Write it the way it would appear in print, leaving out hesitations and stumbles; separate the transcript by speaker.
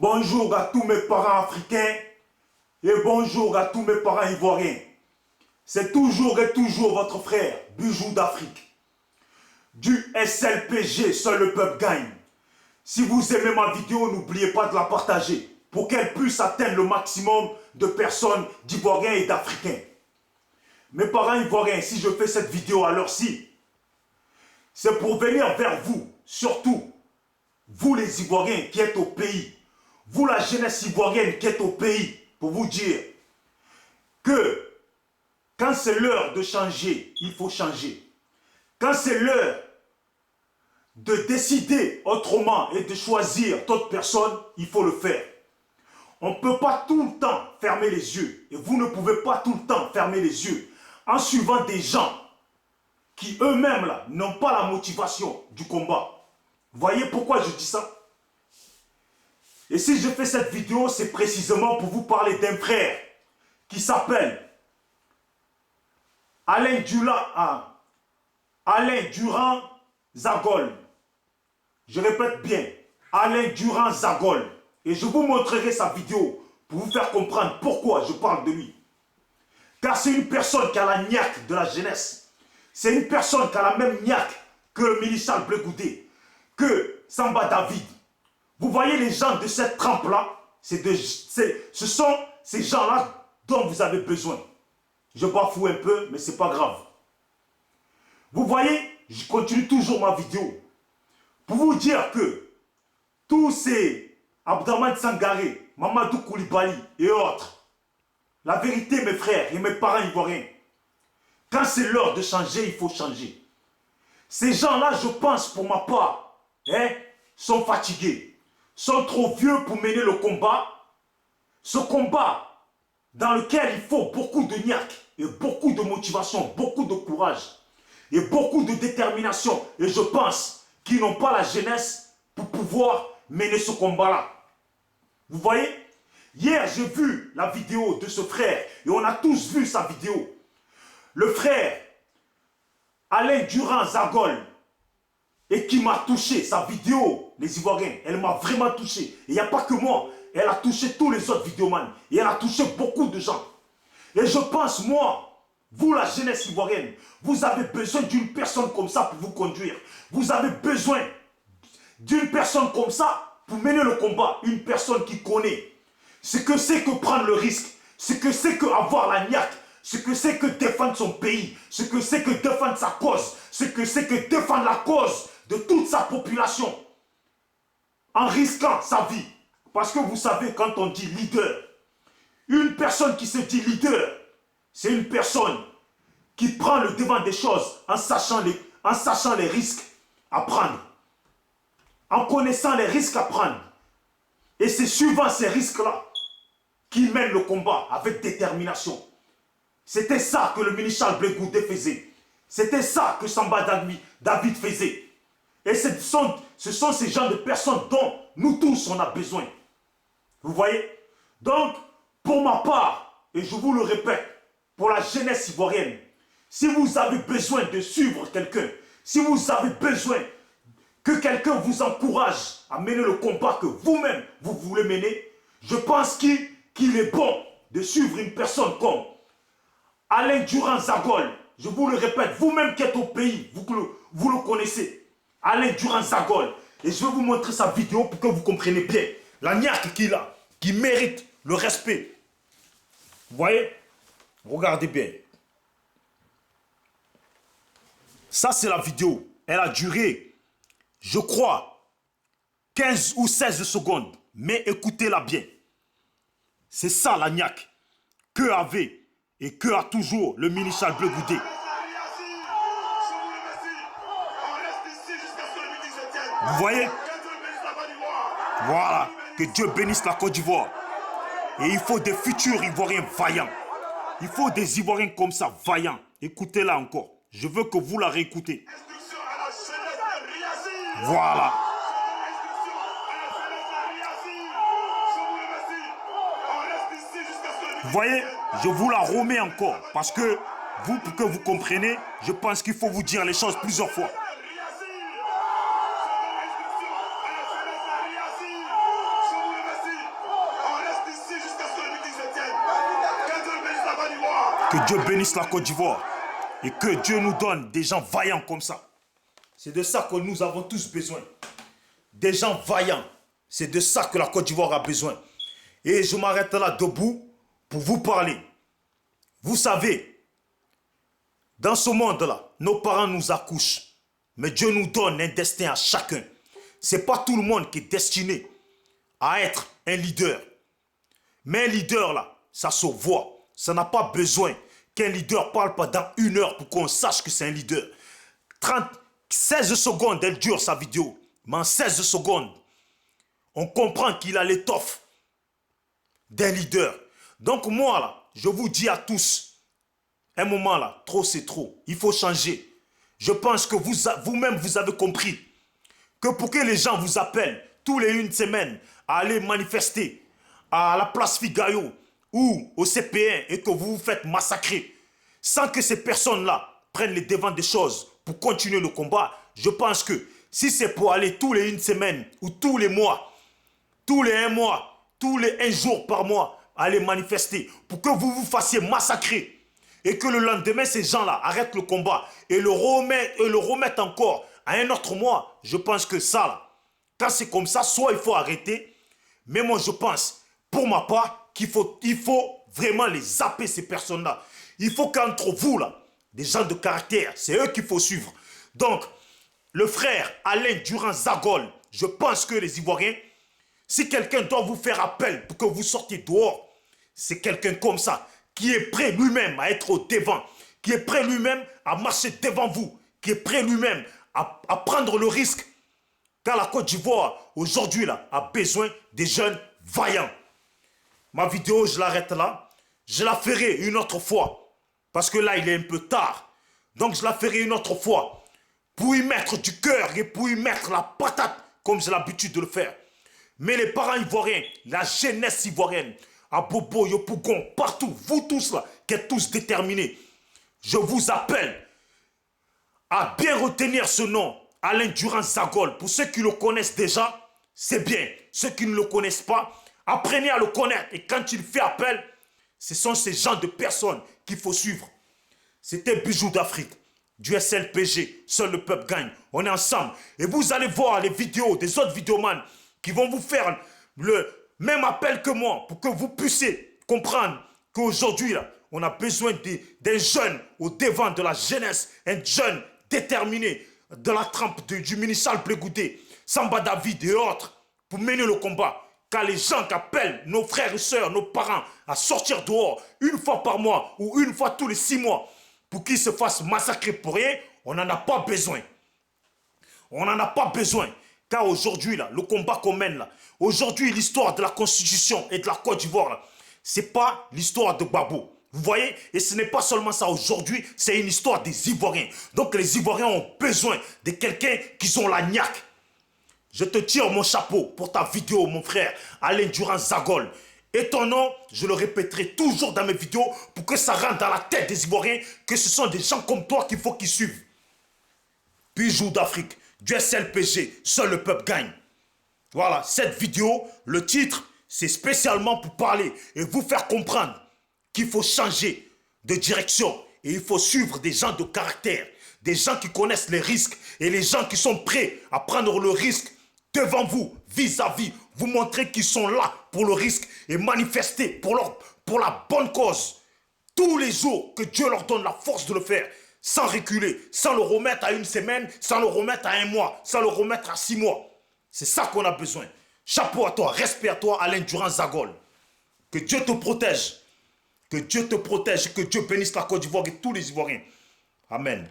Speaker 1: Bonjour à tous mes parents africains et bonjour à tous mes parents ivoiriens. C'est toujours et toujours votre frère, Bijou d'Afrique. Du SLPG, seul le peuple gagne. Si vous aimez ma vidéo, n'oubliez pas de la partager pour qu'elle puisse atteindre le maximum de personnes d'Ivoiriens et d'Africains. Mes parents ivoiriens, si je fais cette vidéo à l'heure-ci, c'est pour venir vers vous, surtout, vous les Ivoiriens qui êtes au pays, vous la jeunesse ivoirienne qui êtes au pays, pour vous dire que quand c'est l'heure de changer, il faut changer. Quand c'est l'heure de décider autrement et de choisir d'autres personnes, il faut le faire. On ne peut pas tout le temps fermer les yeux. Et vous ne pouvez pas tout le temps fermer les yeux en suivant des gens qui eux-mêmes n'ont pas la motivation du combat. Vous voyez pourquoi je dis ça? Et si je fais cette vidéo, c'est précisément pour vous parler d'un frère qui s'appelle Alain Durand Zagol. Je répète bien, Alain Durand Zagol. Et je vous montrerai sa vidéo pour vous faire comprendre pourquoi je parle de lui. Car c'est une personne qui a la niaque de la jeunesse. C'est une personne qui a la même niaque que le Milichal Blegoudé, que Samba David. Vous voyez les gens de cette trempe-là, ce sont ces gens-là dont vous avez besoin. Je bafoue un peu, mais ce n'est pas grave. Vous voyez, je continue toujours ma vidéo pour vous dire que tous ces Abdraman Sangaré, Mamadou Koulibaly et autres, la vérité mes frères et mes parents ivoiriens, quand c'est l'heure de changer, il faut changer. Ces gens-là, je pense pour ma part, sont fatigués, sont trop vieux pour mener le combat. Ce combat dans lequel il faut beaucoup de niaque et beaucoup de motivation, beaucoup de courage et beaucoup de détermination. Et je pense qu'ils n'ont pas la jeunesse pour pouvoir mener ce combat-là. Vous voyez? Hier, j'ai vu la vidéo de ce frère et on a tous vu sa vidéo. Le frère Alain Durand Zagol, et qui m'a touché, sa vidéo, les Ivoiriens, elle m'a vraiment touché. Et il n'y a pas que moi, elle a touché tous les autres vidéomans. Et elle a touché beaucoup de gens. Et je pense, moi, vous la jeunesse ivoirienne, vous avez besoin d'une personne comme ça pour vous conduire. Vous avez besoin d'une personne comme ça pour mener le combat. Une personne qui connaît ce que c'est que prendre le risque, ce que c'est que avoir la niaque, ce que c'est que défendre son pays, ce que c'est que défendre sa cause, ce que c'est que défendre la cause de toute sa population en risquant sa vie. Parce que vous savez, quand on dit leader, une personne qui se dit leader, c'est une personne qui prend le devant des choses en sachant les risques à prendre, en connaissant les risques à prendre. Et c'est suivant ces risques-là qu'il mène le combat avec détermination. C'était ça que le Milichal Blegoudé faisait. C'était ça que Samba David faisait. Et ce sont ces gens de personnes dont nous tous on a besoin. Vous voyez? Donc, pour ma part, et je vous le répète, pour la jeunesse ivoirienne, si vous avez besoin de suivre quelqu'un, si vous avez besoin que quelqu'un vous encourage à mener le combat que vous-même vous voulez mener, je pense qu'il est bon de suivre une personne comme Alain Durand Zagol. Je vous le répète, vous-même qui êtes au pays, vous le connaissez. Alain Durand Zagol. Et je vais vous montrer sa vidéo pour que vous compreniez bien la niaque qu'il a, qui mérite le respect. Vous voyez? Regardez bien. Ça, c'est la vidéo. Elle a duré, je crois, 15 ou 16 secondes. Mais écoutez-la bien. C'est ça la niaque que avait et que a toujours le Milichal Blegoudé. Vous voyez? Voilà. Que Dieu bénisse la Côte d'Ivoire. Et il faut des futurs Ivoiriens vaillants. Il faut des Ivoiriens comme ça, vaillants. Écoutez-la encore. Je veux que vous la réécoutez. Voilà. Vous voyez? Je vous la remets encore. Parce que vous, pour que vous compreniez, je pense qu'il faut vous dire les choses plusieurs fois. Que Dieu bénisse la Côte d'Ivoire et que Dieu nous donne des gens vaillants comme ça. C'est de ça que nous avons tous besoin. Des gens vaillants. C'est de ça que la Côte d'Ivoire a besoin. Et je m'arrête là debout pour vous parler. Vous savez, dans ce monde-là, nos parents nous accouchent. Mais Dieu nous donne un destin à chacun. Ce n'est pas tout le monde qui est destiné à être un leader. Mais un leader, là, ça se voit. Ça n'a pas besoin qu'un leader parle pendant 1 heure pour qu'on sache que c'est un leader. 16 secondes, elle dure sa vidéo. Mais en 16 secondes, on comprend qu'il a l'étoffe d'un leader. Donc moi, là, je vous dis à tous, un moment là, trop c'est trop. Il faut changer. Je pense que vous-même, vous avez compris que pour que les gens vous appellent tous les 1 semaine à aller manifester à la place Figayo ou au CP1 et que vous vous faites massacrer sans que ces personnes-là prennent les devants des choses pour continuer le combat, je pense que si c'est pour aller tous les 1 semaine ou tous les mois, tous les 1 mois, tous les 1 jour par mois, aller manifester pour que vous vous fassiez massacrer et que le lendemain, ces gens-là arrêtent le combat et le remettent encore à un autre mois, je pense que ça, là, quand c'est comme ça, soit il faut arrêter, mais moi je pense, pour ma part, qu'il faut vraiment les zapper ces personnes-là. Il faut qu'entre vous, là, des gens de caractère, c'est eux qu'il faut suivre. Donc, le frère Alain Durand Zagol, je pense que les Ivoiriens, si quelqu'un doit vous faire appel pour que vous sortiez dehors, c'est quelqu'un comme ça, qui est prêt lui-même à être au devant, qui est prêt lui-même à marcher devant vous, qui est prêt lui-même à prendre le risque. Car la Côte d'Ivoire, aujourd'hui, là, a besoin des jeunes vaillants. Ma vidéo, je l'arrête là. Je la ferai une autre fois. Parce que là, il est un peu tard. Donc, je la ferai une autre fois. Pour y mettre du cœur et pour y mettre la patate, comme j'ai l'habitude de le faire. Mais les parents ivoiriens, la jeunesse ivoirienne, à Bobo, Yopougon, partout, vous tous là, qui êtes tous déterminés, je vous appelle à bien retenir ce nom, Alain Durand Zagol. Pour ceux qui le connaissent déjà, c'est bien. Ceux qui ne le connaissent pas, apprenez à le connaître. Et quand il fait appel, ce sont ces gens de personnes qu'il faut suivre. C'était Bijoux d'Afrique, du SLPG, seul le peuple gagne. On est ensemble. Et vous allez voir les vidéos des autres vidéomans qui vont vous faire le même appel que moi pour que vous puissiez comprendre qu'aujourd'hui, on a besoin d'un jeune au devant de la jeunesse, un jeune déterminé de la trempe du ministre Blé-Goudé, Samba David et autres pour mener le combat. Car les gens qui appellent nos frères et sœurs, nos parents à sortir dehors 1 fois par mois ou 1 fois tous les 6 mois pour qu'ils se fassent massacrer pour rien, on n'en a pas besoin. On n'en a pas besoin. Car aujourd'hui, là, le combat qu'on mène, là, aujourd'hui, l'histoire de la Constitution et de la Côte d'Ivoire, ce n'est pas l'histoire de Gbagbo. Vous voyez? Et ce n'est pas seulement ça aujourd'hui, c'est une histoire des Ivoiriens. Donc les Ivoiriens ont besoin de quelqu'un qui ont la niaque. Je te tire mon chapeau pour ta vidéo, mon frère, Alain Durand Zagol. Et ton nom, je le répéterai toujours dans mes vidéos pour que ça rentre dans la tête des Ivoiriens que ce sont des gens comme toi qu'il faut qu'ils suivent. Bijoux d'Afrique, du SLPG, seul le peuple gagne. Voilà, cette vidéo, le titre, c'est spécialement pour parler et vous faire comprendre qu'il faut changer de direction et il faut suivre des gens de caractère, des gens qui connaissent les risques et les gens qui sont prêts à prendre le risque devant vous, vis-à-vis, vous montrer qu'ils sont là pour le risque et manifester pour la bonne cause. Tous les jours que Dieu leur donne la force de le faire, sans reculer, sans le remettre à 1 semaine, sans le remettre à 1 mois, sans le remettre à 6 mois. C'est ça qu'on a besoin. Chapeau à toi, respect à toi, Alain Durand Zagol. Que Dieu te protège. Que Dieu te protège, que Dieu bénisse la Côte d'Ivoire et tous les Ivoiriens. Amen.